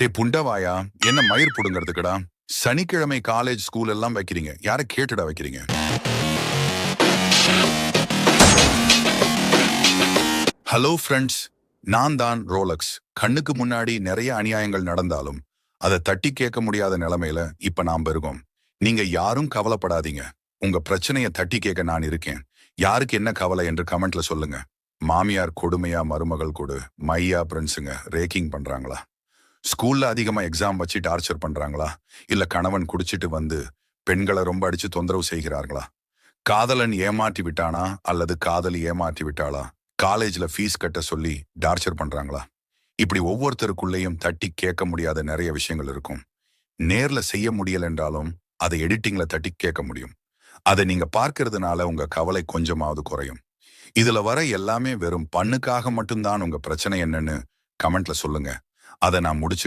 டே புண்டவாயா, என்ன மயிர் புடுங்கிறதுக்குடா? சனிக்கிழமை காலேஜ் ஸ்கூல் எல்லாம் வைக்கிறீங்க, யாரை கேட்டுடா வைக்கிறீங்க? ஹலோ ஃப்ரெண்ட்ஸ், நான் தான் ரோலக்ஸ். கண்ணுக்கு முன்னாடி நிறைய அநியாயங்கள் நடந்தாலும் அதை தட்டி கேட்க முடியாத நிலைமையில இப்ப நாம் இருக்கோம். நீங்க யாரும் கவலைப்படாதீங்க. உங்க பிரச்சனையை தட்டி கேட்க நான் இருக்கேன். யாருக்கு என்ன கவலை என்று கமெண்ட்ல சொல்லுங்க. மாமியார் கொடுமையா, மருமகள் கொடு, மையா ஃப்ரெண்ட்ஸுங்க ரேக்கிங் பண்றாங்களா? ஸ்கூல்ல அதிகமா எக்ஸாம் வச்சு டார்ச்சர் பண்றாங்களா? இல்ல கணவன் குடிச்சிட்டு வந்து பெண்களை ரொம்ப அடிச்சு தொந்தரவு செய்கிறார்களா? காதலன் ஏமாற்றி விட்டானா அல்லது காதலி ஏமாற்றி விட்டாளா? காலேஜ்ல ஃபீஸ் கட்ட சொல்லி டார்ச்சர் பண்றாங்களா? இப்படி ஒவ்வொருத்தருக்குள்ளேயும் தட்டி கேட்க முடியாத நிறைய விஷயங்கள் இருக்கும். நேர்ல செய்ய முடியல என்றாலும் அதை எடிட்டிங்ல தட்டி கேட்க முடியும். அதை நீங்க பார்க்கறதுனால உங்க கவலை கொஞ்சமாவது குறையும். இதுல வர எல்லாமே வெறும் பண்ணுக்காக மட்டும்தான். உங்க பிரச்சனை என்னன்னு கமெண்ட்ல சொல்லுங்க. அதை நான் முடிச்சு